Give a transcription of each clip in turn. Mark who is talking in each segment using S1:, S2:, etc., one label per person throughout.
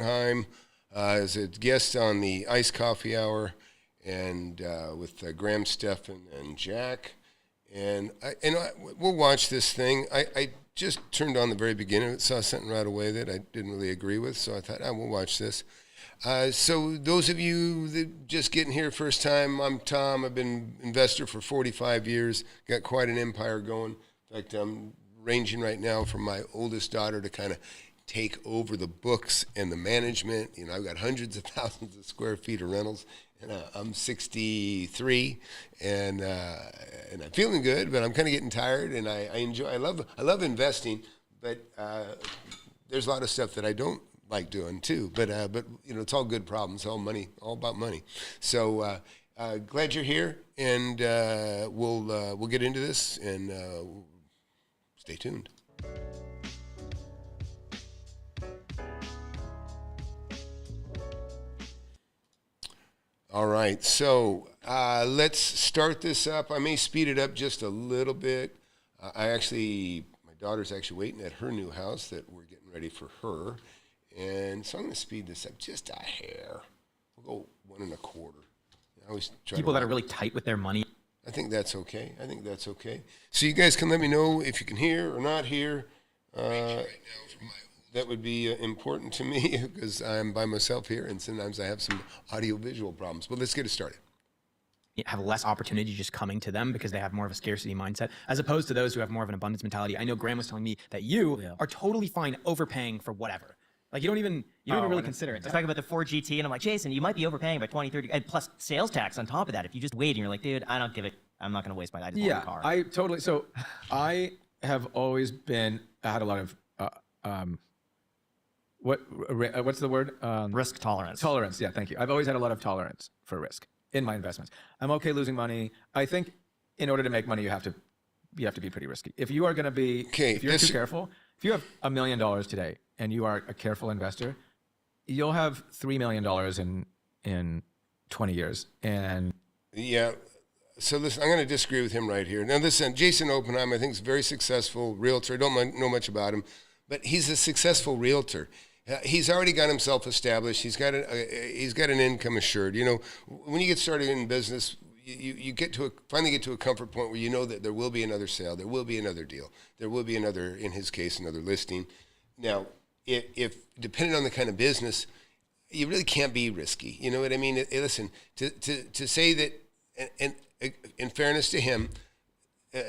S1: Oppenheim as a guest on the Iced Coffee Hour, and with Graham, Stephan, and Jack. We'll watch this thing. I just turned on the very beginning. Saw something right away that I didn't really agree with, so I thought, we'll watch this. So those of you that just getting here first time, I'm Tom. I've been investor for 45 years. Got quite an empire going. In fact, I'm ranging right now from my oldest daughter to kind of take over the books and the management. You know, I've got hundreds of thousands of square feet of rentals, and I'm 63, and I'm feeling good, but I'm kind of getting tired, and I love investing, but there's a lot of stuff that I don't like doing too. But you know, it's all good problems, all money, all about money. So glad you're here, and we'll get into this, and stay tuned. All right, so let's start this up. I may speed it up just a little bit. My daughter's actually waiting at her new house that we're getting ready for her. And so I'm going to speed this up just a hair. We'll go 1 1/4. I always try
S2: people that are really tight with their money.
S1: I think that's okay. So you guys can let me know if you can hear or not hear. That would be important to me because I'm by myself here, and sometimes I have some audio-visual problems. But let's get it started.
S2: Have less opportunity just coming to them because they have more of a scarcity mindset, as opposed to those who have more of an abundance mentality. I know Graham was telling me that you are totally fine overpaying for whatever. Like you don't even really consider it.
S3: Let's talk about the 4GT, and I'm like, Jason, you might be overpaying by 20, 30, and plus sales tax on top of that. If you just wait and you're like, dude, I don't give it. I'm not going to waste my. I just want a car.
S4: I totally. So I have always been. I had a lot of. What's the word?
S3: Risk tolerance.
S4: Tolerance. Yeah, thank you. I've always had a lot of tolerance for risk in my investments. I'm okay losing money. I think in order to make money, you have to be pretty risky. If you are going to be, if you're too careful, if you have $1 million today and you are a careful investor, you'll have $3 million in 20 years. And
S1: yeah. So listen, I'm going to disagree with him right here. Now listen, Jason Oppenheim, I think is a very successful realtor. I don't know much about him, but he's a successful realtor. He's already got himself established. He's got an income assured. You know, when you get started in business, you finally get to a comfort point where you know that there will be another sale, there will be another deal, there will be another, in his case, another listing. Now, if depending on the kind of business, you really can't be risky. You know what I mean? Listen, to say that, and in fairness to him,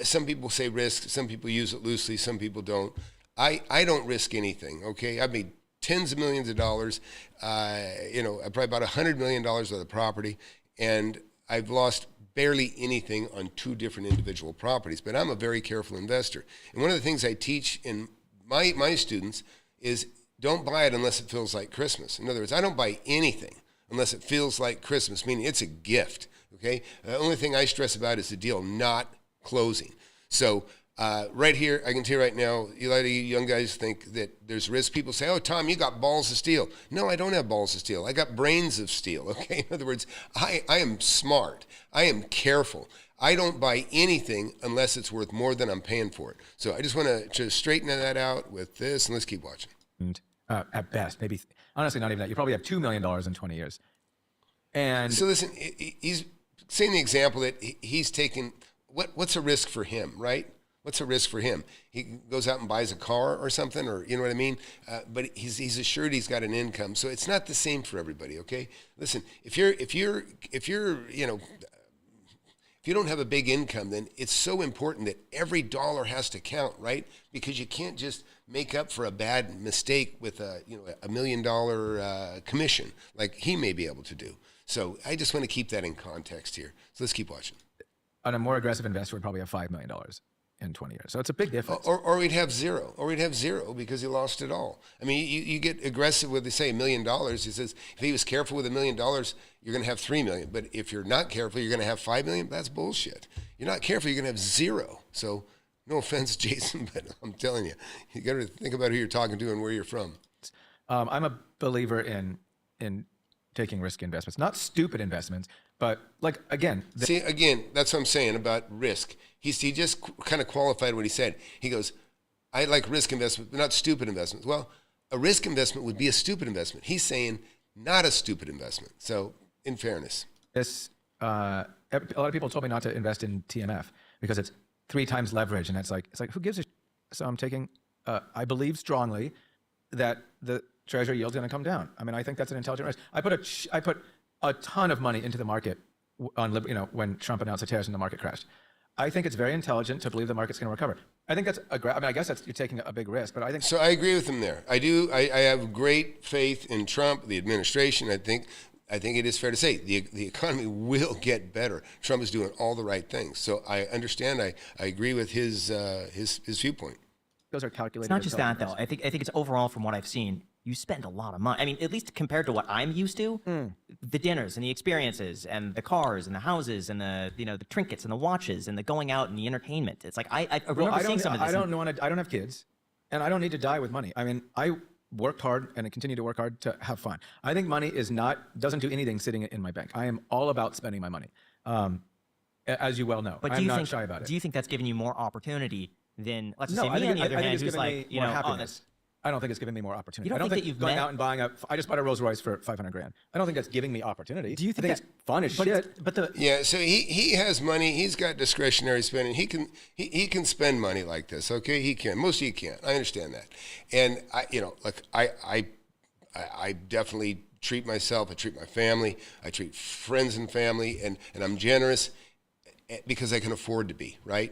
S1: some people say risk, some people use it loosely, some people don't. I don't risk anything. Okay, I've made tens of millions of dollars. I probably bought $100 million of the property, and I've lost barely anything on 2 different individual properties. But I'm a very careful investor, and one of the things I teach in my students is don't buy it unless it feels like Christmas. In other words, I don't buy anything unless it feels like Christmas, meaning it's a gift. Okay, the only thing I stress about is the deal not closing. So. Right here, I can tell you right now, a lot of you young guys think that there's risk. People say, oh, Tom, you got balls of steel. No, I don't have balls of steel. I got brains of steel, okay? In other words, I am smart. I am careful. I don't buy anything unless it's worth more than I'm paying for it. So I just want to straighten that out with this, and let's keep watching.
S4: And, at best, maybe, honestly, not even that. You probably have $2 million in 20 years. And
S1: so listen, he's saying the example that he's taking, what's a risk for him, right? What's a risk for him? He goes out and buys a car or something, or you know what I mean? But he's assured he's got an income, so it's not the same for everybody. Okay, listen, if you don't have a big income, then it's so important that every dollar has to count, right? Because you can't just make up for a bad mistake with $1 million commission like he may be able to do. So I just want to keep that in context here. So let's keep watching.
S4: And a more aggressive investor would probably have $5 million in 20 years. So it's a big difference.
S1: Or we'd have zero. Or we'd have zero because he lost it all. I mean, you get aggressive with, say, $1 million. He says if he was careful with $1 million, you're going to have $3 million. But if you're not careful, you're going to have $5 million. That's bullshit. You're not careful, you're going to have zero. So no offense, Jason, but I'm telling you, you got to think about who you're talking to and where you're from.
S4: I'm a believer in taking risky investments, not stupid investments, but like, again.
S1: See, again, that's what I'm saying about risk. He just kind of qualified what he said. He goes, I like risk investments, but not stupid investments. Well, a risk investment would be a stupid investment. He's saying not a stupid investment. So in fairness.
S4: This, a lot of people told me not to invest in TMF because it's 3 times leverage. And it's like, who gives a So I'm taking, I believe strongly that the treasury yield's going to come down. I mean, I think that's an intelligent risk. I put a ton of money into the market on, when Trump announced the tariffs and the market crashed. I think it's very intelligent to believe the market's going to recover. I think that's I guess you're taking a big risk, but I think.
S1: So I agree with him there. I do. I have great faith in Trump, the administration. I think it is fair to say the economy will get better. Trump is doing all the right things. So I understand. I agree with his viewpoint.
S4: Those are calculated.
S3: It's not just that though. I think it's overall from what I've seen, you spend a lot of money. I mean, at least compared to what I'm used to, the dinners and the experiences and the cars and the houses and the the trinkets and the watches and the going out and the entertainment. It's like I remember seeing some of this.
S4: I don't have kids, and I don't need to die with money. I mean, I worked hard and I continue to work hard to have fun. I think money doesn't do anything sitting in my bank. I am all about spending my money, as you well know.
S3: But
S4: I'm not shy about it.
S3: Do you think that's giving you more opportunity than, let's just say, me on the other hand, who's like,
S4: more happiness. I don't think it's giving me more opportunity.
S3: You don't
S4: I don't
S3: think
S4: think
S3: that you've
S4: going out and buying I just bought a Rolls Royce for $500,000. I don't think that's giving me opportunity.
S2: Do you think
S4: it's fun as shit?
S1: Yeah, so he has money. He's got discretionary spending. He can spend money like this. Okay, he can. Most of you can't. I understand that. And I definitely treat myself. I treat my family. I treat friends and family, and I'm generous because I can afford to be, right?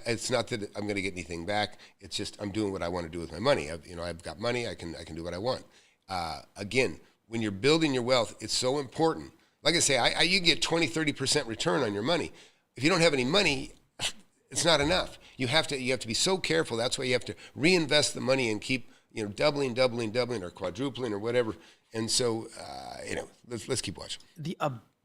S1: It's not that I'm going to get anything back. It's just I'm doing what I want to do with my money. I've got money. I can do what I want. Again, when you're building your wealth, it's so important. Like I say, you get 20, 30% return on your money. If you don't have any money, it's not enough. You have to be so careful. That's why you have to reinvest the money and keep doubling or quadrupling or whatever. And so let's keep watching.
S2: The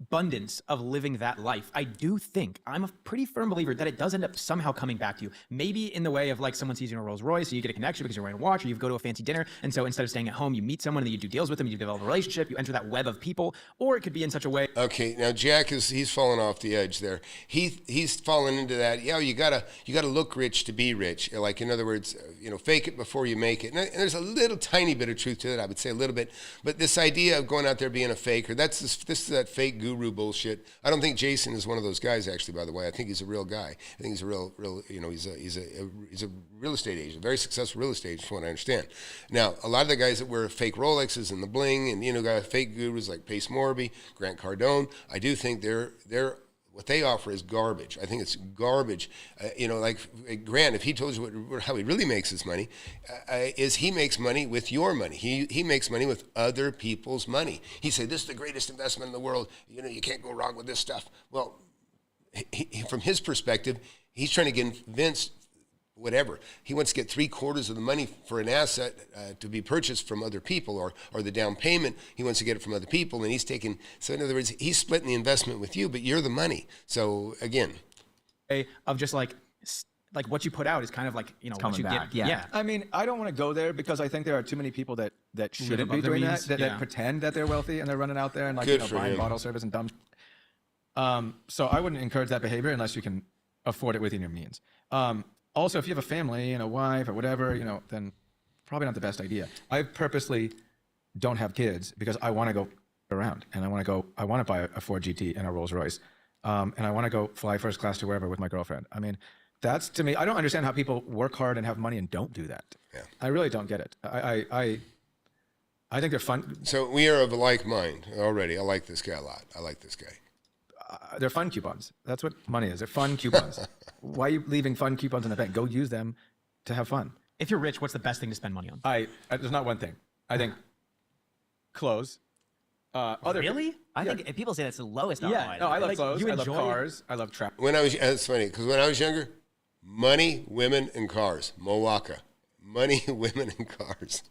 S2: abundance of living that life, I do think, I'm a pretty firm believer that it does end up somehow coming back to you. Maybe in the way of like someone sees you in a Rolls Royce, so you get a connection because you're wearing a watch, or you go to a fancy dinner, and so instead of staying at home, you meet someone and you do deals with them, you develop a relationship, you enter that web of people, or it could be in such a way.
S1: Okay, now Jack he's fallen off the edge there. He's fallen into that. Yeah, you gotta look rich to be rich. Like, in other words, fake it before you make it. And there's a little tiny bit of truth to it. I would say a little bit, but this idea of going out there being a faker, this is that fake guru bullshit. I don't think Jason is one of those guys, actually, by the way. I think he's a real guy. I think he's a real he's a real estate agent, a very successful real estate agent, from what I understand. Now, a lot of the guys that wear fake Rolexes and the bling and got fake gurus like Pace Morby, Grant Cardone, I do think they're what they offer is garbage. I think it's garbage. Like Grant, if he told you how he really makes his money, is he makes money with your money. He makes money with other people's money. He said, this is the greatest investment in the world. You can't go wrong with this stuff. Well, from his perspective, he's trying to convince whatever. He wants to get 3/4 of the money for an asset to be purchased from other people, or the down payment, he wants to get it from other people, and he's taking, so in other words, he's splitting the investment with you, but you're the money. So again.
S2: Of just like what you put out is kind of like, what you
S3: back,
S2: get.
S3: yeah.
S4: I mean, I don't want to go there because I think there are too many people that shouldn't be
S2: above their
S4: doing
S2: means.
S4: that pretend that they're wealthy and they're running out there and buying
S1: him.
S4: bottle service and dumb. So I wouldn't encourage that behavior unless you can afford it within your means. Also, if you have a family and a wife or whatever, then probably not the best idea. I purposely don't have kids because I want to go around and I want to buy a Ford GT and a Rolls Royce. And I want to go fly first class to wherever with my girlfriend. I mean, that's, to me, I don't understand how people work hard and have money and don't do that.
S1: Yeah.
S4: I really don't get it. I think they're fun.
S1: So we are of a like mind already. I like this guy a lot. I like this guy.
S4: They're fun coupons. That's what money is. They're fun coupons. Why are you leaving fun coupons in the bank? Go use them to have fun.
S2: If you're rich, what's the best thing to spend money on?
S4: There's not one thing. I think clothes.
S3: Really? I think people say that's the lowest.
S2: Yeah.
S4: No, I love clothes.
S2: You
S4: I love
S2: enjoy
S4: cars. I love travel.
S1: That's funny, because when I was younger, money, women, and cars. Moaka. Money, women, and cars.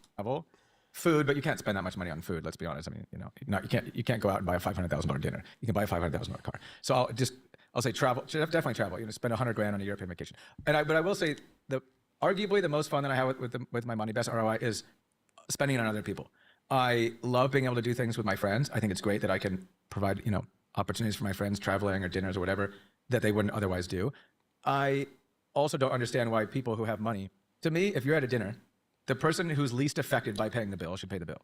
S4: Food, but you can't spend that much money on food. Let's be honest. I mean, you can't go out and buy a $500,000 dinner. You can buy a $500,000 car. So I'll say travel. Definitely travel. Spend $100,000 on a European vacation. But I will say arguably the most fun that I have with my money, best ROI, is spending it on other people. I love being able to do things with my friends. I think it's great that I can provide opportunities for my friends, traveling or dinners or whatever, that they wouldn't otherwise do. I also don't understand why people who have money. To me, if you're at a dinner, the person who's least affected by paying the bill should pay the bill.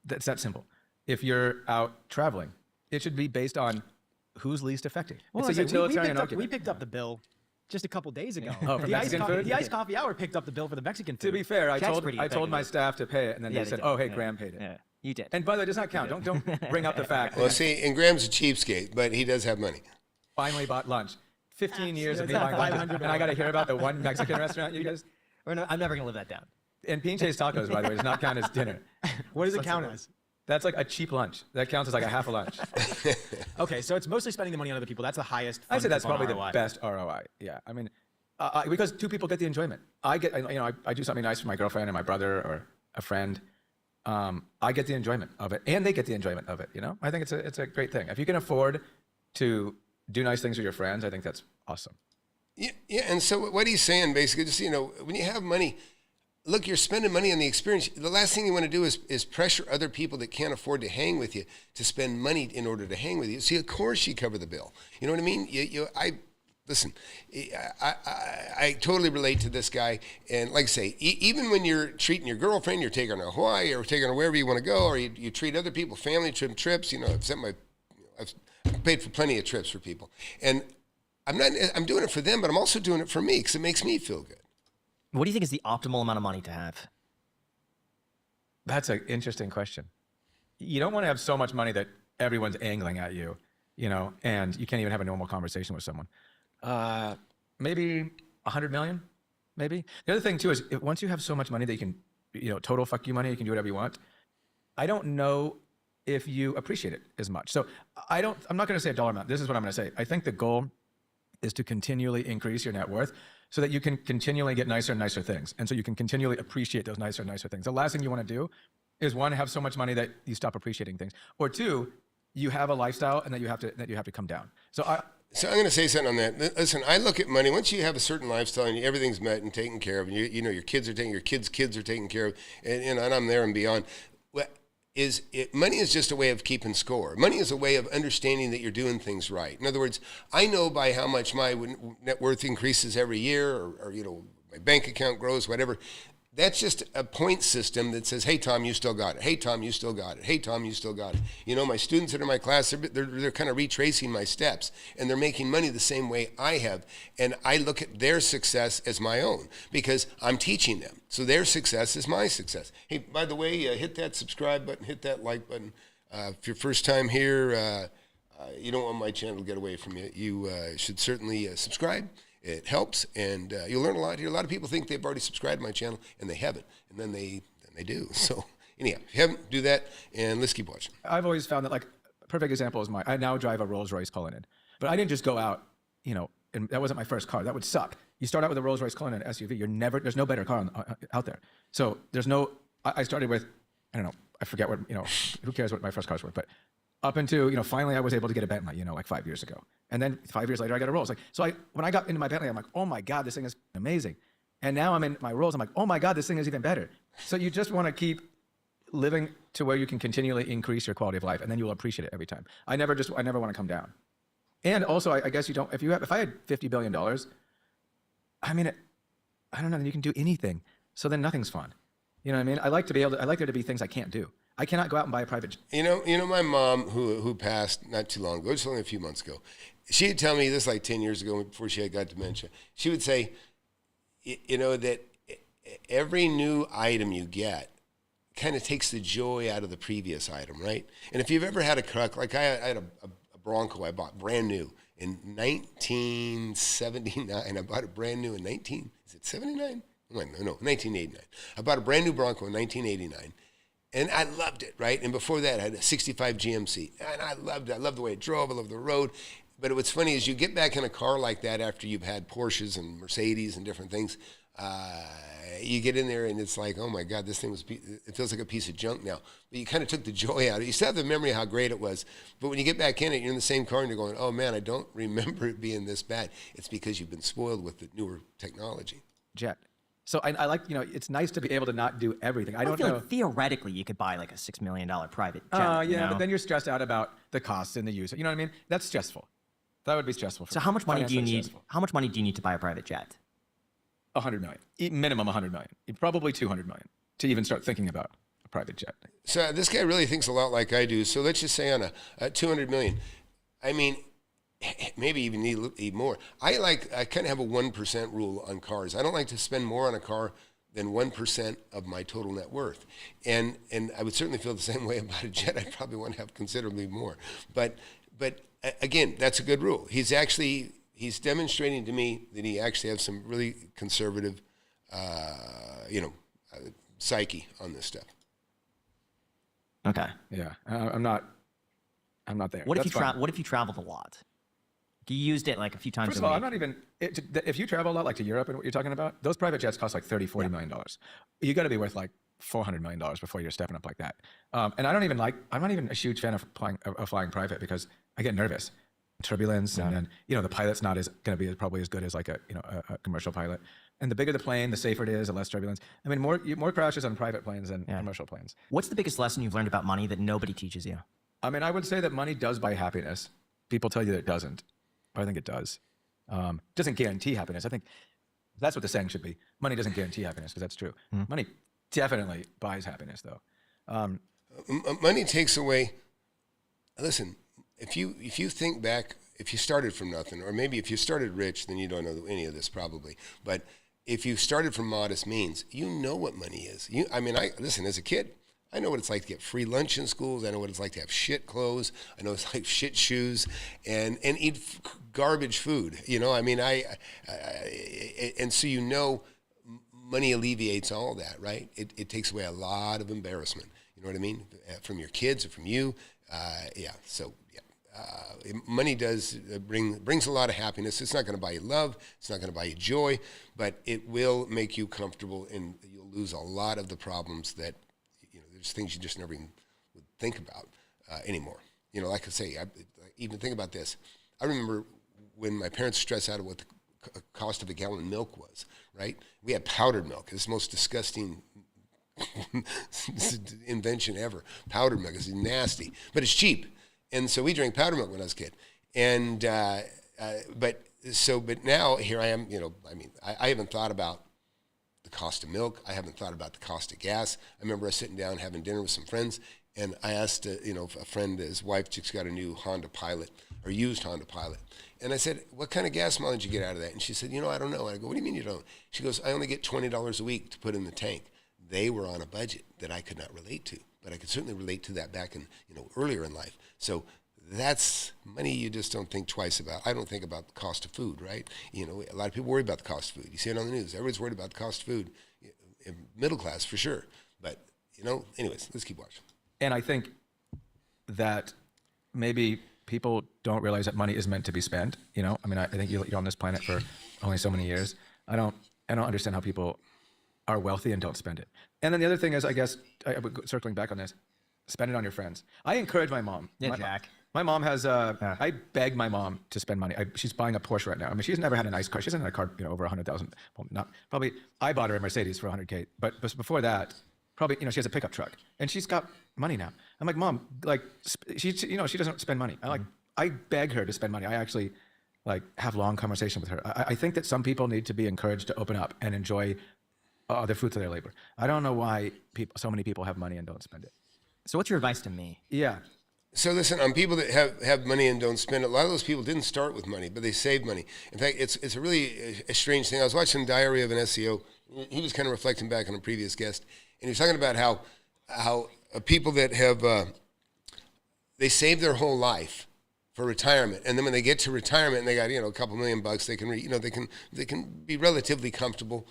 S4: That's that simple. If you're out traveling, it should be based on who's least affected.
S2: Well,
S4: it's a utilitarian
S2: we
S4: argument.
S2: picked up the bill just a couple days ago.
S4: Oh, for Mexican food?
S2: The iced coffee hour picked up the bill for the Mexican food.
S4: To be fair, I
S3: Jack's
S4: told my staff to pay it, and then they said,
S3: did.
S4: "Oh, hey, Graham paid it."
S3: Yeah, you did.
S4: And by the way, it does not count. Don't bring up the fact.
S1: Well,
S4: that
S1: see, and Graham's a cheapskate, but he does have money.
S4: finally bought lunch. 15 years of me
S2: That's
S4: buying lunch,
S2: $500.
S4: and I got to hear about the one Mexican restaurant you guys.
S3: I'm never gonna live that down.
S4: And Pinche's Tacos, by the way, does not count as dinner.
S2: What does it count as?
S4: That's like a cheap lunch. That counts as like a half a lunch.
S2: Okay, so it's mostly spending the money on other people. That's the highest.
S4: I'd say that's
S2: fun
S4: probably
S2: ROI.
S4: the best ROI. Yeah, I mean, because two people get the enjoyment. I do something nice for my girlfriend and my brother or a friend. I get the enjoyment of it, and they get the enjoyment of it. I think it's a great thing. If you can afford to do nice things with your friends, I think that's awesome.
S1: Yeah, and so what he's saying basically, just when you have money, look, you're spending money on the experience. The last thing you want to do is pressure other people that can't afford to hang with you to spend money in order to hang with you. See, of course you cover the bill. You know what I mean? Listen, I totally relate to this guy. And like I say, even when you're treating your girlfriend, you're taking her to Hawaii or taking her wherever you want to go, or you treat other people, family trips. I've paid for plenty of trips for people, and I'm doing it for them, but I'm also doing it for me because it makes me feel good.
S3: What do you think is the optimal amount of money to have?
S4: That's an interesting question. You don't want to have so much money that everyone's angling at you, and you can't even have a normal conversation with someone. Maybe 100 million, maybe. The other thing too is once you have so much money that you can, total fuck you money, you can do whatever you want. I don't know if you appreciate it as much. So I'm not going to say a dollar amount. This is what I'm going to say. I think the goal is to continually increase your net worth so that you can continually get nicer and nicer things. And so you can continually appreciate those nicer and nicer things. The last thing you want to do is one, have so much money that you stop appreciating things, or two, you have a lifestyle and that you have to come down. So I'm
S1: going to say something on that. Listen, I look at money. Once you have a certain lifestyle and everything's met and taken care of, and your kids are taken, your kids are taken care of, and I'm there and beyond. Money is just a way of keeping score. Money is a way of understanding that you're doing things right. In other words, I know by how much my net worth increases every year, or my bank account grows, whatever. That's just a point system that says, hey, Tom, you still got it. Hey, Tom, you still got it. Hey, Tom, you still got it. My students that are in my class, they're kind of retracing my steps, and they're making money the same way I have. And I look at their success as my own because I'm teaching them. So their success is my success. Hey, by the way, hit that subscribe button, hit that like button. If you're first time here, you don't want my channel to get away from you. You should certainly subscribe. It helps, and you'll learn a lot here. A lot of people think they've already subscribed to my channel, and they haven't, and then they do. So anyhow, if you haven't, do that, and let's keep watching.
S4: I've always found that, a perfect example is I now drive a Rolls-Royce Cullinan, but I didn't just go out, and that wasn't my first car. That would suck. You start out with a Rolls-Royce Cullinan SUV, there's no better car out there. So I started with, I don't know, I forget what, who cares what my first cars were, but up into, finally I was able to get a Bentley, 5 years ago. And then 5 years later, I got a Rolls. When I got into my Bentley, I'm like, oh my God, this thing is amazing. And now I'm in my Rolls, I'm like, oh my God, this thing is even better. So you just want to keep living to where you can continually increase your quality of life, and then you'll appreciate it every time. I never want to come down. And also, I guess if I had $50 billion, I don't know, then you can do anything. So then nothing's fun. You know what I mean? I like there to be things I can't do. I cannot go out and buy a private jet.
S1: My mom, who passed not too long ago, just only a few months ago, she'd tell me this 10 years ago before she had got dementia. She would say, that every new item you get kind of takes the joy out of the previous item, right? And if you've ever had a truck, like I had a Bronco I bought brand new in 1979. I bought it brand new in 1979? No, 1989. I bought a brand new Bronco in 1989. And I loved it, right? And before that, I had a 65 GMC. And I loved it. I loved the way it drove. I loved the road. But what's funny is you get back in a car like that after you've had Porsches and Mercedes and different things. You get in there and it's like, oh my God, this thing it feels like a piece of junk now. But you kind of took the joy out of it. You still have the memory of how great it was. But when you get back in it, you're in the same car and you're going, oh man, I don't remember it being this bad. It's because you've been spoiled with the newer technology.
S4: Jet. So I like, it's nice to be able to not do everything. I don't
S3: feel
S4: know.
S3: like theoretically you could buy like a $6 million private jet.
S4: Yeah, but then you're stressed out about the costs and the use. You know what I mean? That's stressful. That would be stressful.
S3: So how much money do you need?
S4: Stressful.
S3: How much money do you need to buy a private jet?
S4: 100 million. Minimum 100 million. Probably 200 million. to even start thinking about a private jet.
S1: So this guy really thinks a lot like I do. So let's just say on a 200 million, I mean, maybe even need more. I kind of have a 1% rule on cars. I don't like to spend more on a car than 1% of my total net worth. And I would certainly feel the same way about a jet. I'd probably want to have considerably more. But again, that's a good rule. He's demonstrating to me that he actually has some really conservative, psyche on this stuff.
S3: Okay.
S4: Yeah, I'm not there.
S3: What if
S4: That's
S3: you
S4: fine.
S3: What if you traveled a lot? You used it like a few times
S4: First
S3: a
S4: of all,
S3: week.
S4: I'm not even. If you travel a lot, like to Europe and what you're talking about, those private jets cost like $30-40 million. You got to be worth like $400 million before you're stepping up like that. And I'm not even a huge fan of flying private because I get nervous, turbulence, and then the pilot's not going to be probably as good as like a commercial pilot. And the bigger the plane, the safer it is, the less turbulence. I mean, more crashes on private planes than commercial planes.
S3: What's the biggest lesson you've learned about money that nobody teaches you?
S4: I mean, I would say that money does buy happiness. People tell you that it doesn't, but I think it does. Doesn't guarantee happiness. I think that's what the saying should be. Money doesn't guarantee happiness, because that's true. Money definitely buys happiness, though.
S1: Money takes away. Listen, if you think back, if you started from nothing, or maybe if you started rich, then you don't know any of this probably. But if you started from modest means, you know what money is. Listen, as a kid, I know what it's like to get free lunch in schools. I know what it's like to have shit clothes. I know it's like shit shoes and eat garbage food. And so money alleviates all that, right? It takes away a lot of embarrassment. You know what I mean? From your kids or from you. Money does brings a lot of happiness. It's not going to buy you love. It's not going to buy you joy, but it will make you comfortable, and you'll lose a lot of the problems that. There's things you just never even would think about anymore. Like I say, even think about this. I remember when my parents stressed out what the cost of a gallon of milk was, right? We had powdered milk. It's the most disgusting invention ever. Powdered milk is nasty, but it's cheap. And so we drank powdered milk when I was a kid. And, but now here I am, I haven't thought about the cost of milk. I haven't thought about the cost of gas. I remember us sitting down having dinner with some friends, and I asked, a friend, his wife just got a new Honda Pilot, or used Honda Pilot. And I said, what kind of gas mileage you get out of that? And she said, I don't know. And I go, what do you mean you don't? She goes, I only get $20 a week to put in the tank. They were on a budget that I could not relate to, but I could certainly relate to that back in, earlier in life. So that's money you just don't think twice about. I don't think about the cost of food, right? A lot of people worry about the cost of food. You see it on the news. Everybody's worried about the cost of food. Middle class, for sure. But, anyways, let's keep watching.
S4: And I think that maybe people don't realize that money is meant to be spent. I think you're on this planet for only so many years. I don't understand how people are wealthy and don't spend it. And then the other thing is, I guess, circling back on this, spend it on your friends. I encourage my mom.
S3: Yeah, Jack.
S4: My mom has, I beg my mom to spend money. She's buying a Porsche right now. I mean, she's never had a nice car. She hasn't had a car, over 100,000. Well, probably, I bought her a Mercedes for 100K. But before that, probably, she has a pickup truck. And she's got money now. I'm like, Mom, she doesn't spend money. I beg her to spend money. I actually, have long conversation with her. I think that some people need to be encouraged to open up and enjoy the fruits of their labor. I don't know why so many people have money and don't spend it.
S3: So what's your advice to me?
S4: Yeah.
S1: So listen, on people that have money and don't spend it, a lot of those people didn't start with money, but they saved money. In fact, it's a really a strange thing. I was watching Diary of an SEO. He was kind of reflecting back on a previous guest, and he was talking about how people that have they save their whole life for retirement, and then when they get to retirement and they got a couple $1,000,000, they can they can be relatively comfortable.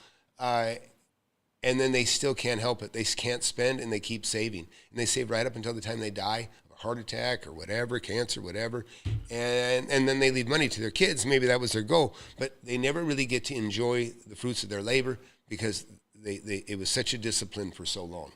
S1: And then they still can't help it. They can't spend, and they keep saving. And they save right up until the time they die, of a heart attack or whatever, cancer, whatever. And then they leave money to their kids. Maybe that was their goal. But they never really get to enjoy the fruits of their labor because it was such a discipline for so long.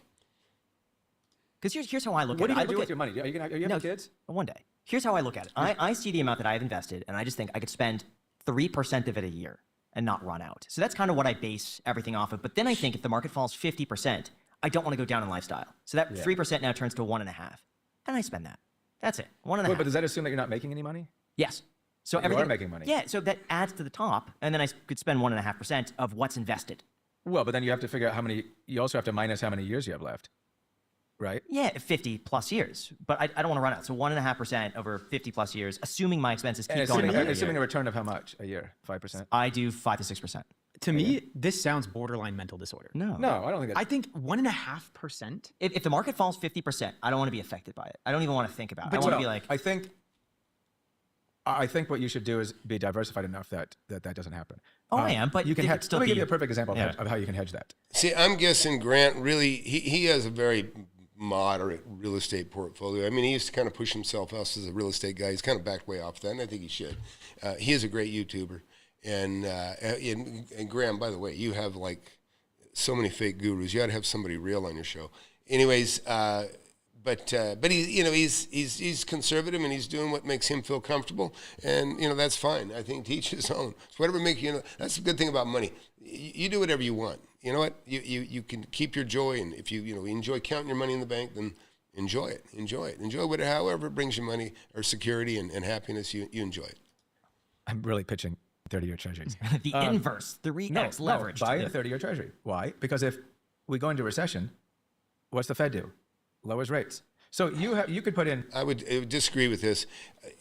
S3: Because here's how I look
S4: What
S3: at it.
S4: are you going to do with your money? Are you having kids?
S3: One day. Here's how I look at it. I see the amount that I've invested, and I just think I could spend 3% of it a year and not run out. So that's kind of what I base everything off of. But then I think if the market falls 50%, I don't want to go down in lifestyle. So that 3% now turns to 1.5%. And I spend that. That's it. 1.5%.
S4: Wait, but does that assume that you're not making any money?
S3: Yes. So
S4: You
S3: everything,
S4: are making money.
S3: Yeah, so that adds to the top, and then I could spend 1.5% of what's invested.
S4: Well, but then you have to figure out you also have to minus how many years you have left, right?
S3: Yeah, 50 plus years. But I don't want to run out. So 1.5% over 50 plus years, assuming my expenses keep going up.
S4: Assuming a return of how much a year? 5%?
S3: I do 5 to 6%.
S2: To me, this sounds borderline mental disorder.
S4: No, I don't think
S2: I think 1.5%.
S3: If the market falls 50%, I don't want to be affected by it. I don't even want to think about it. I want to be like...
S4: I think what you should do is be diversified enough that doesn't happen.
S3: Oh, I am, but
S4: you can
S3: still
S4: let me give you a perfect example
S3: Yeah.
S4: of how you can hedge that.
S1: See, I'm guessing Grant really, he has a very moderate real estate portfolio. I mean, he used to kind of push himself out as a real estate guy. He's kind of backed way off that, and I think he should. He is a great YouTuber. And Graham, by the way, you have like so many fake gurus. You ought to have somebody real on your show. Anyways, but he's conservative and he's doing what makes him feel comfortable, and that's fine. I think to each his own. So whatever makes that's the good thing about money. You do whatever you want. You know what? You can keep your joy, and if you enjoy counting your money in the bank, then enjoy it. Enjoy whatever, however it brings you money or security and happiness. You enjoy it.
S4: I'm really pitching 30-year treasuries.
S3: the inverse, 3x leverage.
S4: Buy a 30-year treasury. Why? Because if we go into recession, what's the Fed do? Lowers rates. So you could put in...
S1: I would disagree with this.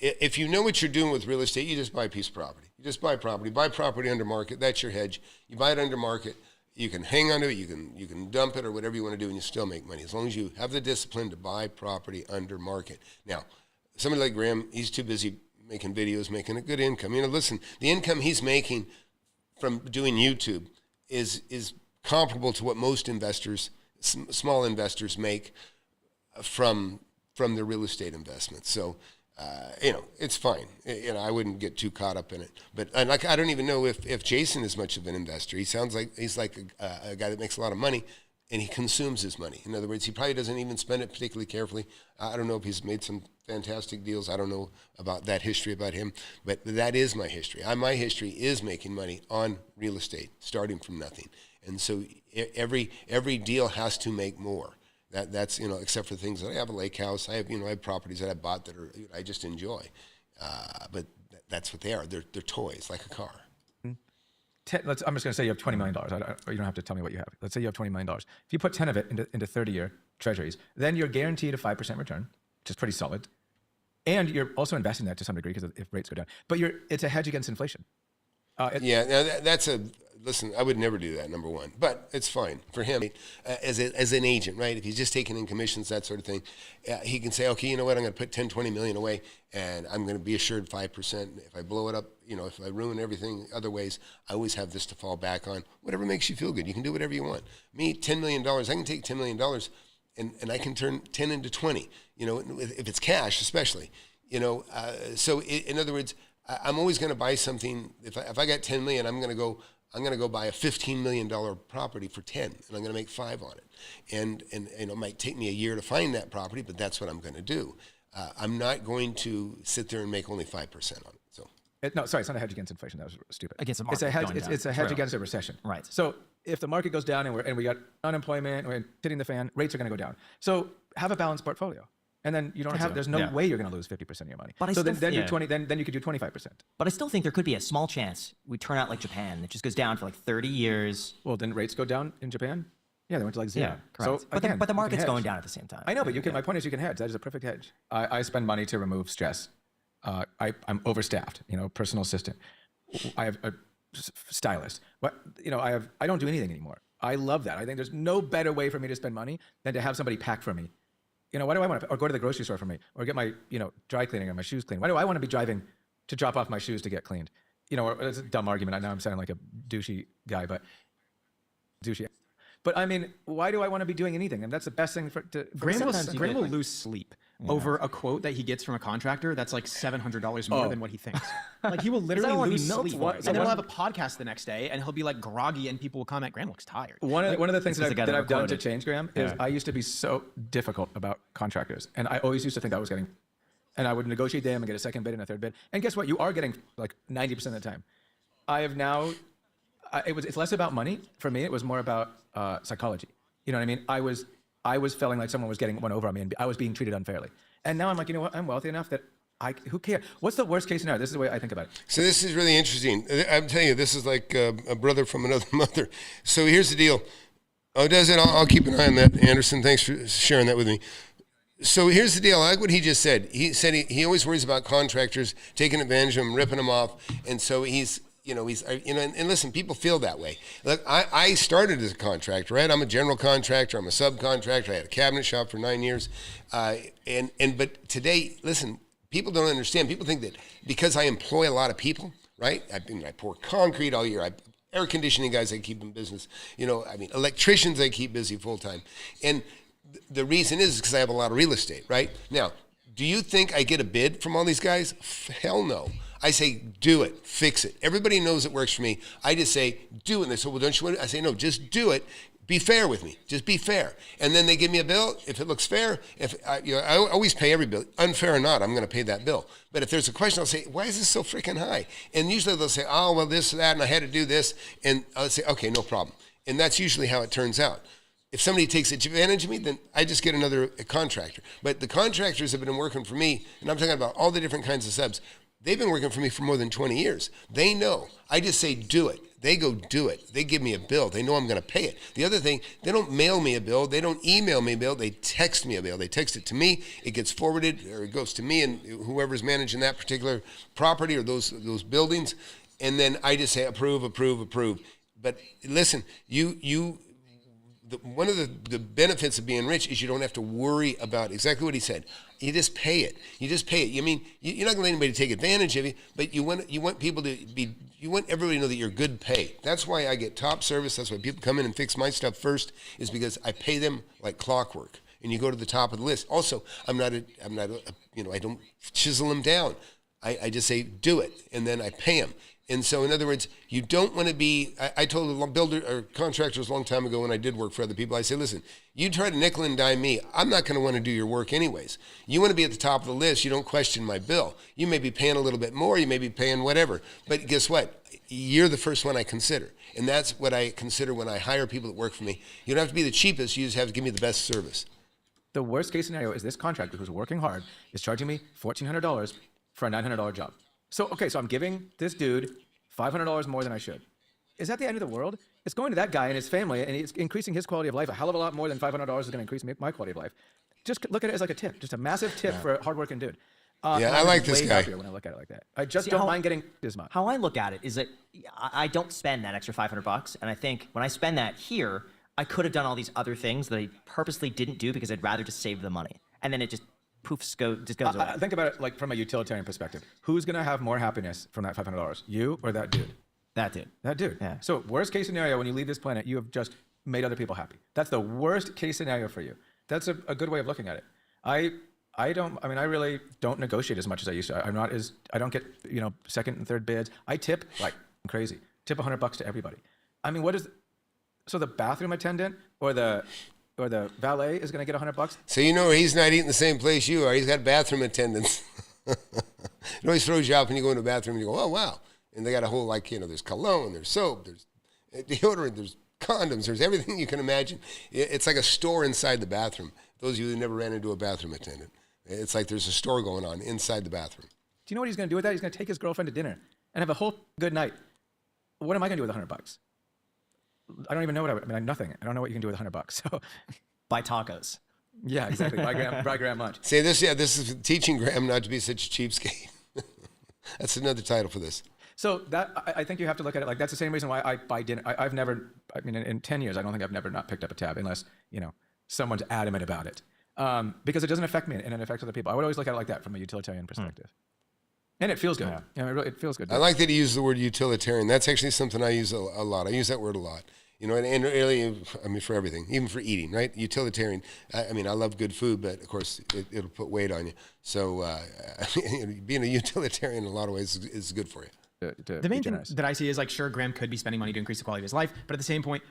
S1: If you know what you're doing with real estate, you just buy a piece of property. You just buy property. Buy property under market. That's your hedge. You buy it under market. You can hang on to it. You can dump it or whatever you want to do, and you still make money as long as you have the discipline to buy property under market. Now, somebody like Graham, he's too busy making videos, making a good income. Listen, the income he's making from doing YouTube is comparable to what most investors, small investors, make from their real estate investments. So, it's fine. I wouldn't get too caught up in it. But I don't even know if Jason is much of an investor. He sounds like he's like a guy that makes a lot of money, and he consumes his money. In other words, he probably doesn't even spend it particularly carefully. I don't know if he's made some fantastic deals. I don't know about that history about him, but that is my history. My history is making money on real estate, starting from nothing. And so every deal has to make more. That's except for things that I have a lake house. I have properties that I bought that I just enjoy, but that's what they are. They're toys, like a car.
S4: I'm just going to say you have $20 million. You don't have to tell me what you have. Let's say you have $20 million. If you put 10 of it into 30-year treasuries, then you're guaranteed a 5% return, which is pretty solid. And you're also investing that to some degree because if rates go down. But it's a hedge against inflation.
S1: Listen, I would never do that, number one. But it's fine for him as an agent, right? If he's just taking in commissions, that sort of thing, he can say, okay, you know what, I'm going to put 10, 20 million away, and I'm going to be assured 5%. If I blow it up, if I ruin everything other ways, I always have this to fall back on. Whatever makes you feel good. You can do whatever you want. Me, $10 million, I can take $10 million and I can turn 10 into 20, if it's cash especially. So in other words, I'm always going to buy something. If I got 10 million, I'm going to go buy a $15 million property for 10, and I'm going to make 5 on it. And it might take me a year to find that property, but that's what I'm going to do. I'm not going to sit there and make only 5% on it. So
S4: it's not a hedge against inflation. That was stupid.
S3: Against the market
S4: It's a hedge.
S3: going down.
S4: It's a hedge against a recession.
S3: Right.
S4: So if the market goes down and we got unemployment, we're hitting the fan, rates are going to go down. So have a balanced portfolio. And then you don't have. There's no way you're going to lose 50% of your money.
S3: But
S4: then you 20. Then you could do 25%.
S3: But I still think there could be a small chance we turn out like Japan. It just goes down for like 30 years.
S4: Well, didn't rates go down in Japan? Yeah, they went to like 0.
S3: Yeah, correct.
S4: So
S3: but the market's going down at the same time.
S4: I know, but you can. My point is, you can hedge. That is a perfect hedge. I spend money to remove stress. I'm overstaffed. Personal assistant. I have a stylist. I don't do anything anymore. I love that. I think there's no better way for me to spend money than to have somebody pack for me. Why do I want to, or go to the grocery store for me, or get my, dry cleaning or my shoes cleaned? Why do I want to be driving to drop off my shoes to get cleaned? It's a dumb argument. I know I'm sounding like a douchey guy, but I mean, why do I want to be doing anything? And that's the best thing
S2: Graham will lose sleep over a quote that he gets from a contractor that's like $700 more than what he thinks. Like he will literally lose sleep. And then we'll have a podcast the next day, and he'll be like groggy, and people will comment, Graham looks tired.
S4: One of the things that I've done to change, Graham, is I used to be so difficult about contractors. And I always used to think I was getting, and I would negotiate them and get a second bid and a third bid. And guess what? You are getting like 90% of the time. I have now, it's less about money. For me, it was more about psychology. You know what I mean? I was feeling like someone was getting one over on me, and I was being treated unfairly. And now I'm like, I'm wealthy enough that who cares? What's the worst case scenario? This is the way I think about it.
S1: So this is really interesting. I'm telling you, this is like a brother from another mother. So here's the deal. Oh, does it? I'll keep an eye on that, Anderson. Thanks for sharing that with me. So here's the deal. I like what he just said. He said he always worries about contractors taking advantage of him, ripping him off. And so and listen, people feel that way. Look, I started as a contractor, right? I'm a general contractor. I'm a subcontractor. I had a cabinet shop for 9 years. But today, listen, people don't understand. People think that because I employ a lot of people, right? I pour concrete all year. Air conditioning guys I keep in business. Electricians I keep busy full time. And the reason is because I have a lot of real estate, right? Now, do you think I get a bid from all these guys? Hell no. I say, do it, fix it. Everybody knows it works for me. I just say, do it. And they say, well, don't you want it? I say, no, just do it. Be fair with me. Just be fair. And then they give me a bill. If it looks fair, I always pay every bill. Unfair or not, I'm going to pay that bill. But if there's a question, I'll say, why is this so freaking high? And usually they'll say, oh, well, this, that, and I had to do this. And I'll say, okay, no problem. And that's usually how it turns out. If somebody takes advantage of me, then I just get another contractor. But the contractors have been working for me, and I'm talking about all the different kinds of subs. They've been working for me for more than 20 years. They know. I just say, do it. They go do it. They give me a bill. They know I'm going to pay it. The other thing, they don't mail me a bill. They don't email me a bill. They text me a bill. They text it to me. It gets forwarded, or it goes to me and whoever's managing that particular property or those buildings. And then I just say, approve, approve, approve. But listen, one of the benefits of being rich is you don't have to worry about exactly what he said. You just pay it. You just pay it. I mean, you're not going to let anybody take advantage of you, but you want people to be. You want everybody to know that you're good pay. That's why I get top service. That's why people come in and fix my stuff first. Is because I pay them like clockwork. And you go to the top of the list. Also, I don't chisel them down. I just say do it, and then I pay them. And so, in other words, you don't want to be, I told a builder or contractors a long time ago when I did work for other people, I say, listen, you try to nickel and dime me, I'm not going to want to do your work anyways. You want to be at the top of the list, you don't question my bill. You may be paying a little bit more, you may be paying whatever, but guess what? You're the first one I consider. And that's what I consider when I hire people that work for me. You don't have to be the cheapest, you just have to give me the best service.
S4: The worst case scenario is this contractor who's working hard is charging me $1,400 for a $900 job. So I'm giving this dude $500 more than I should. Is that the end of the world? It's going to that guy and his family, and it's increasing his quality of life a hell of a lot more than $500 is going to increase my quality of life. Just look at it as like a tip, just a massive tip for a hardworking dude.
S1: I like this guy.
S4: When I look at it like that, I just don't mind getting this much.
S3: How I look at it is that I don't spend that extra $500, and I think when I spend that here, I could have done all these other things that I purposely didn't do because I'd rather just save the money, and then it just goes away.
S4: Think about it like from a utilitarian perspective. Who's going to have more happiness from that $500? You or that dude?
S3: That dude.
S4: That dude.
S3: Yeah.
S4: So worst case scenario, when you leave this planet, you have just made other people happy. That's the worst case scenario for you. That's a good way of looking at it. I really don't negotiate as much as I used to. I don't get, second and third bids. I tip like crazy. Tip $100 to everybody. I mean, so the bathroom attendant or the valet is going to get $100?
S1: So he's not eating the same place you are. He's got bathroom attendants. It always throws you off when you go into the bathroom and you go, oh, wow. And they got a whole, there's cologne, there's soap, there's deodorant, there's condoms, there's everything you can imagine. It's like a store inside the bathroom. Those of you who never ran into a bathroom attendant, it's like there's a store going on inside the bathroom.
S4: Do you know what he's going to do with that? He's going to take his girlfriend to dinner and have a whole good night. What am I going to do with $100? I don't even know nothing. I don't know what you can do with $100. So
S3: buy tacos.
S4: Yeah, exactly. Buy Graham lunch.
S1: Say this, this is teaching Graham not to be such a cheapskate. That's another title for this.
S4: So that I think you have to look at it like that's the same reason why I buy dinner. I've never, in 10 years, I don't think I've never not picked up a tab unless, someone's adamant about it. Because it doesn't affect me and it affects other people. I would always look at it like that from a utilitarian perspective. And it feels good. Yeah. It feels good.
S1: I like that he uses the word utilitarian. That's actually something I use a lot. I use that word a lot. And really, for everything, even for eating, right? Utilitarian. I love good food, but of course, it'll put weight on you. So being a utilitarian in a lot of ways is good for you.
S2: The main thing that I see is sure, Graham could be spending money to increase the quality of his life, but at the same point,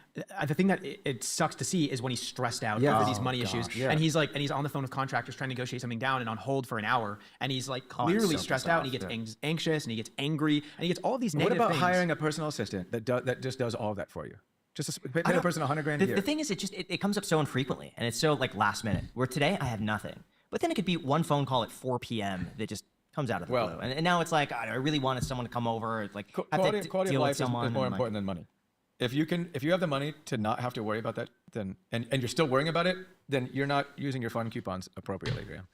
S2: the thing that it sucks to see is when he's stressed out over these money issues, and he's on the phone with contractors trying to negotiate something down and on hold for an hour, and he's clearly stressed out, and he gets anxious, and he gets angry, and he gets all these negative things.
S4: What about hiring a personal assistant that just does all of that for you? Just pay a person $100,000 a year.
S3: The thing is, it comes up so infrequently, and it's so last minute. Where today I have nothing, but then it could be one phone call at 4 p.m. that just comes out of the blue. And now it's like, I really wanted someone to come over, like
S4: quality
S3: have to
S4: of
S3: deal
S4: life
S3: with someone.
S4: is more important than money. If you have the money to not have to worry about that, then and you're still worrying about it, then you're not using your fun coupons appropriately, Graham.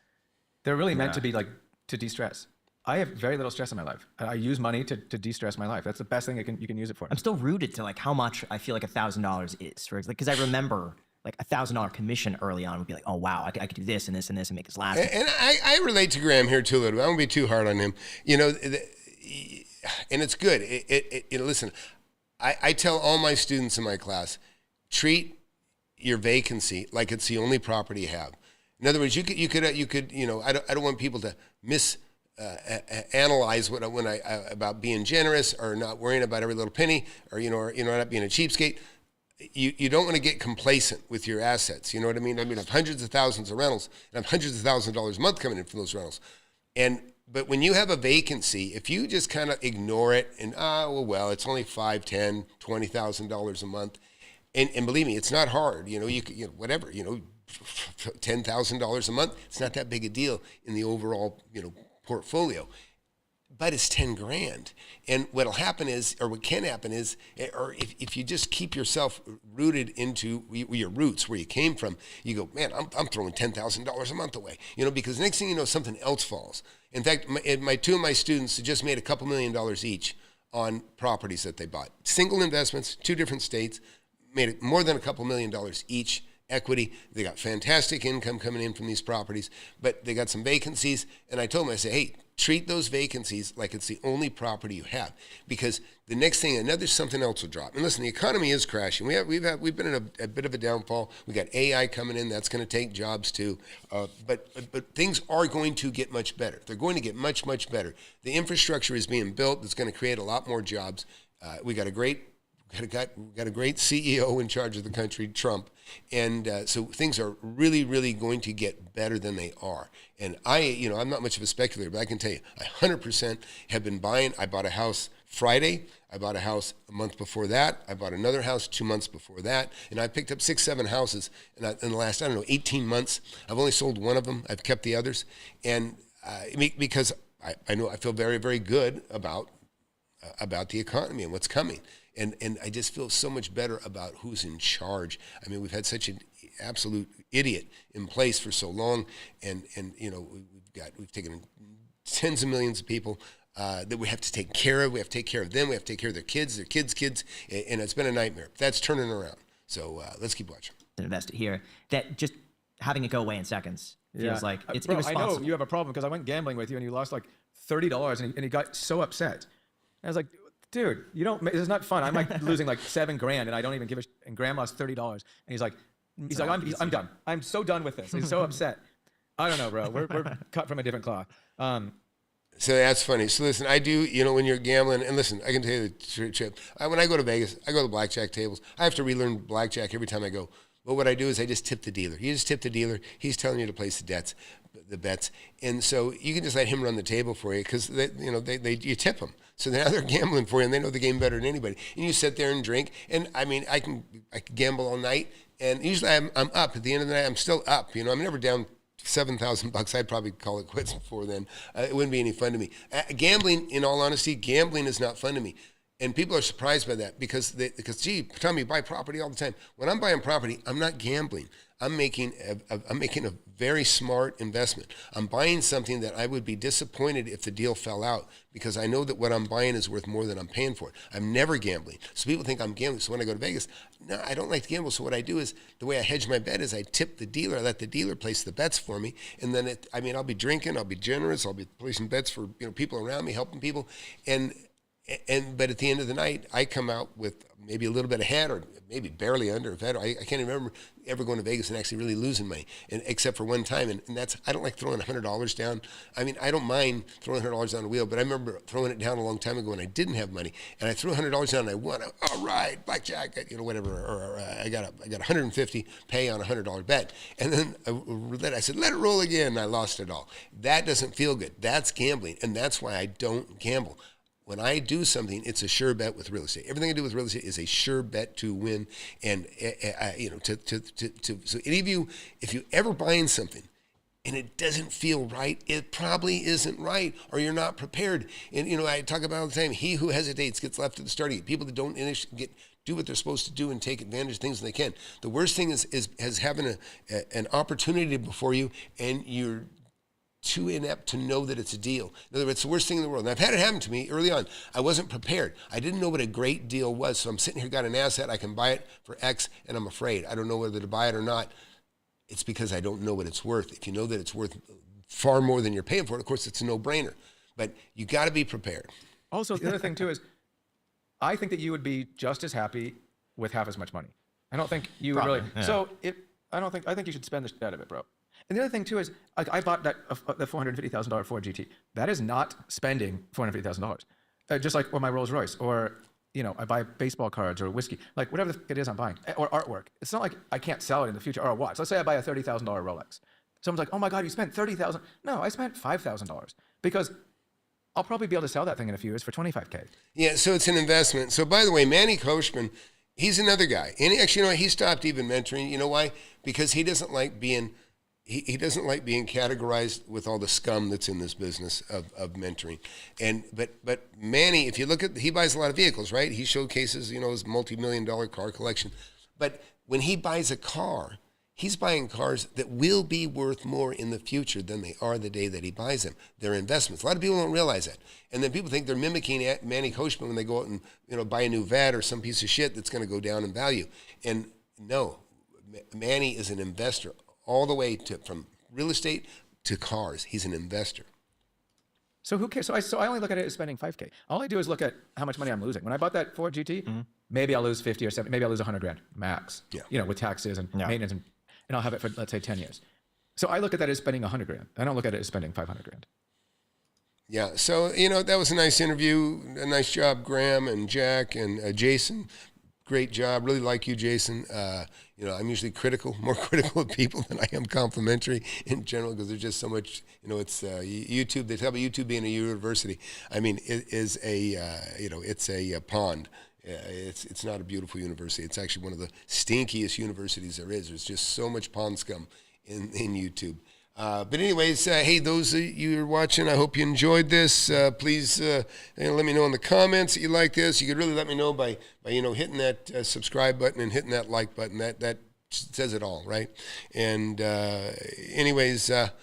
S4: They're really meant to be like to de-stress. I have very little stress in my life. I use money to de-stress my life. That's the best thing you can use it for.
S3: I'm still rooted to like how much I feel like $1,000 is, for example, because I remember like $1,000 commission early on would be like, oh wow, I could do this and this and this and make this last.
S1: And I relate to Graham here too a little bit. I won't be too hard on him, and it's good. Listen, I tell all my students in my class, treat your vacancy like it's the only property you have. In other words, you could I don't want people to analyze about being generous or not worrying about every little penny or not being a cheapskate. You don't want to get complacent with your assets. You know what I mean? I have hundreds of thousands of rentals and I have hundreds of thousands of dollars a month coming in from those rentals. But when you have a vacancy, if you just kind of ignore it and it's only $5,000, $10,000, $20,000 a month, and believe me, it's not hard. Whatever. $10,000 a month. It's not that big a deal in the overall portfolio. But it's 10 grand. And what'll happen is, or what can happen is, or if you just keep yourself rooted into your roots, where you came from, you go, man, I'm throwing $10,000 a month away, because next thing you know, something else falls. In fact, two of my students just made a couple $1 million each on properties that they bought. Single investments, 2 different states, made it more than a couple $1 million each. Equity, they got fantastic income coming in from these properties, but they got some vacancies. And I told them, I said, hey, treat those vacancies like it's the only property you have, because the next thing, something else will drop. And listen, the economy is crashing. We've been in a bit of a downfall. We got AI coming in, that's going to take jobs too. But things are going to get much better. They're going to get much, much better. The infrastructure is being built that's going to create a lot more jobs. We got a great CEO in charge of the country, Trump. And so things are really, really going to get better than they are. And I'm not much of a speculator, but I can tell you, I 100% have been buying. I bought a house Friday. I bought a house a month before that. I bought another house 2 months before that. And I picked up 6, 7 houses in the last, 18 months. I've only sold one of them. I've kept the others. And because I know I feel very, very good about the economy and what's coming. And I just feel so much better about who's in charge. I mean, we've had such an absolute idiot in place for so long, and we've taken tens of millions of people that we have to take care of. We have to take care of them. We have to take care of their kids, and it's been a nightmare. That's turning around. So let's keep watching.
S3: Invest it here. That just having it go away in seconds feels like it's irresponsible.
S4: I know you have a problem because I went gambling with you and you lost like $30 and he got so upset. I was like, dude, this is not fun. I'm like losing like $7 grand and I don't even give a and Graham lost $30. And he's like, I'm done. I'm so done with this. He's so upset. I don't know, bro. We're cut from a different cloth.
S1: So that's funny. So listen, I do, when you're gambling, and listen, I can tell you the trip. When I go to Vegas, I go to the blackjack tables. I have to relearn blackjack every time I go. But what I do is I just tip the dealer. You just tip the dealer. He's telling you to place the bets. And so you can just let him run the table for you because you tip them. So now they're gambling for you and they know the game better than anybody. And you sit there and drink. And I mean, I can gamble all night. And usually I'm up. At the end of the night, I'm still up. I'm never down $7,000. I'd probably call it quits before then. It wouldn't be any fun to me. Gambling, in all honesty, gambling is not fun to me. And people are surprised by that because gee, Tommy, you buy property all the time. When I'm buying property, I'm not gambling. I'm making a very smart investment. I'm buying something that I would be disappointed if the deal fell out because I know that what I'm buying is worth more than I'm paying for it. I'm never gambling. So people think I'm gambling. So when I go to Vegas, no, I don't like to gamble. So what I do is the way I hedge my bet is I tip the dealer. I let the dealer place the bets for me. And then I'll be drinking. I'll be generous. I'll be placing bets for people around me, helping people. But at the end of the night, I come out with maybe a little bit ahead or maybe barely under. I can't remember ever going to Vegas and actually really losing money, except for one time. And that's, I don't like throwing $100 down. I mean, I don't mind throwing $100 down the wheel, but I remember throwing it down a long time ago when I didn't have money. And I threw $100 down and I won. All right, blackjack, whatever. Or I got 150 pay on a $100 bet. And then I said, let it roll again. And I lost it all. That doesn't feel good. That's gambling. And that's why I don't gamble. When I do something, it's a sure bet with real estate. Everything I do with real estate is a sure bet to win. And so any of you, if you ever buying something and it doesn't feel right, it probably isn't right, or you're not prepared. And I talk about all the time, he who hesitates gets left at the starting. People that don't do what they're supposed to do and take advantage of things when they can. The worst thing is having an opportunity before you, and you're too inept to know that it's a deal. In other words, it's the worst thing in the world. And I've had it happen to me early on. I wasn't prepared. I didn't know what a great deal was. So I'm sitting here, got an asset, I can buy it for X, and I'm afraid. I don't know whether to buy it or not. It's because I don't know what it's worth. If you know that it's worth far more than you're paying for it, of course, it's a no-brainer. But you got to be prepared.
S4: Also, the other thing too is, I think that you would be just as happy with half as much money. I don't think you would really.
S3: Yeah.
S4: So I think you should spend the shit out of it, bro. And the other thing too is, like, I bought the $450,000 Ford GT. That is not spending $450,000. Just like, or my Rolls Royce, or I buy baseball cards or whiskey, like whatever it is I'm buying, or artwork. It's not like I can't sell it in the future, or a watch. Let's say I buy a $30,000 Rolex. Someone's like, "Oh my God, you spent $30,000." No, I spent $5,000 because I'll probably be able to sell that thing in a few years for $25K.
S1: Yeah, so it's an investment. So by the way, Manny Koshman, he's another guy. And actually, he stopped even mentoring. You know why? Because he doesn't like being he doesn't like being categorized with all the scum that's in this business of mentoring. But Manny, if you look at, he buys a lot of vehicles, right? He showcases, his multi-million-dollar car collection. But when he buys a car, he's buying cars that will be worth more in the future than they are the day that he buys them. They're investments. A lot of people don't realize that. And then people think they're mimicking Manny Koshman when they go out and buy a new vat or some piece of shit that's going to go down in value. And no, Manny is an investor all the way from real estate to cars. He's an investor.
S4: So who cares? So I only look at it as spending $5K. All I do is look at how much money I'm losing. When I bought that Ford GT, maybe I'll lose 50 or 70, maybe I'll lose $100,000 max.
S1: Yeah.
S4: With taxes and maintenance, and I'll have it for, let's say, 10 years. So I look at that as spending $100,000. I don't look at it as spending $500,000.
S1: Yeah, so, that was a nice interview. A nice job, Graham and Jack and Jason. Great job. Really like you, Jason. I'm usually more critical of people than I am complimentary in general, because there's just so much, it's YouTube. They talk about YouTube being a university. I mean, it is it's a pond. It's not a beautiful university. It's actually one of the stinkiest universities there is. There's just so much pond scum in YouTube. But anyways, hey, those of you who are watching, I hope you enjoyed this. Please let me know in the comments that you like this. You could really let me know by hitting that subscribe button and hitting that like button. That says it all, right? And anyways, I've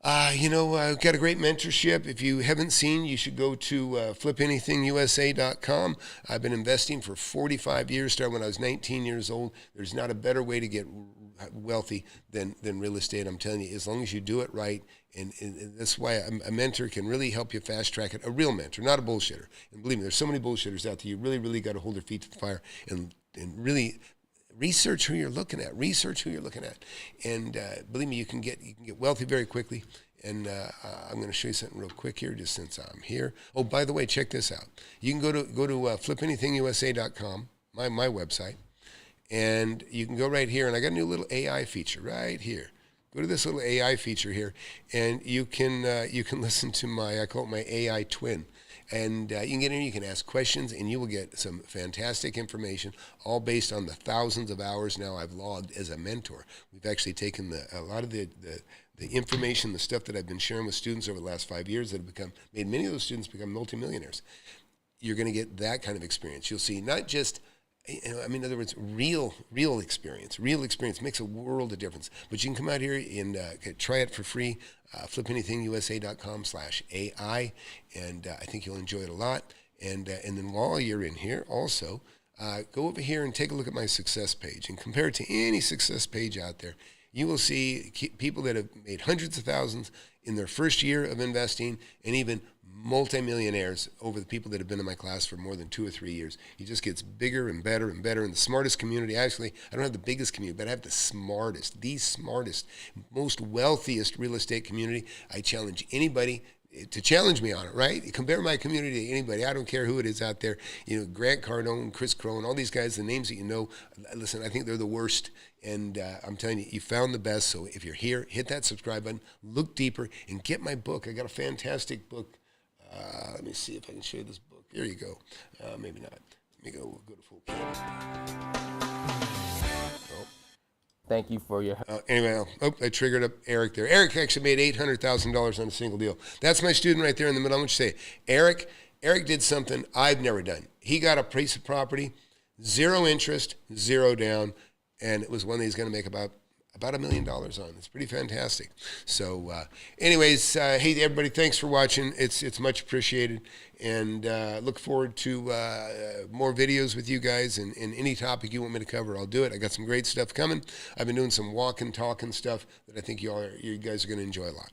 S1: got a great mentorship. If you haven't seen, you should go to flipanythingusa.com. I've been investing for 45 years, started when I was 19 years old. There's not a better way to get wealthy than real estate. I'm telling you, as long as you do it right, and that's why a mentor can really help you fast track it. A real mentor, not a bullshitter. And believe me, there's so many bullshitters out there. You really, really got to hold their feet to the fire and really research who you're looking at. And believe me, you can get wealthy very quickly. And I'm going to show you something real quick here, just since I'm here. Oh, by the way, check this out. You can go to flipanythingusa.com, my website. And you can go right here, and I got a new little AI feature right here. Go to this little AI feature here, and you can listen to I call it my AI twin. And you can get in, you can ask questions, and you will get some fantastic information, all based on the thousands of hours now I've logged as a mentor. We've actually taken a lot of the information, the stuff that I've been sharing with students over the last 5 years that have made many of those students become multimillionaires. You're going to get that kind of experience. You'll see not just, in other words, real experience. Real experience makes a world of difference. But you can come out here and try it for free, flipanythingusa.com/AI, and I think you'll enjoy it a lot. And then while you're in here, also, go over here and take a look at my success page and compare it to any success page out there. You will see people that have made hundreds of thousands in their first year of investing, and even multimillionaires over the people that have been in my class for more than 2 or 3 years. It just gets bigger and better and better. And the smartest community, actually, I don't have the biggest community, but I have the smartest, most wealthiest real estate community. I challenge anybody to challenge me on it, right? Compare my community to anybody. I don't care who it is out there. Grant Cardone, Chris Crone, all these guys, the names that you know. Listen, I think they're the worst. And I'm telling you, you found the best. So if you're here, hit that subscribe button, look deeper, and get my book. I got a fantastic book. Let me see if I can show you this book. There you go. Maybe not. Let me go to full camera.
S5: Thank you for your help.
S1: Anyway, I triggered up Eric there. Eric actually made $800,000 on a single deal. That's my student right there in the middle. I'm going to say, Eric did something I've never done. He got a piece of property, 0 interest, 0 down, and it was one that he's going to make about $1 million on. It's pretty fantastic. So anyways, hey, everybody, thanks for watching. It's much appreciated. And look forward to more videos with you guys. And any topic you want me to cover, I'll do it. I got some great stuff coming. I've been doing some walking, talking stuff that I think you guys are going to enjoy a lot.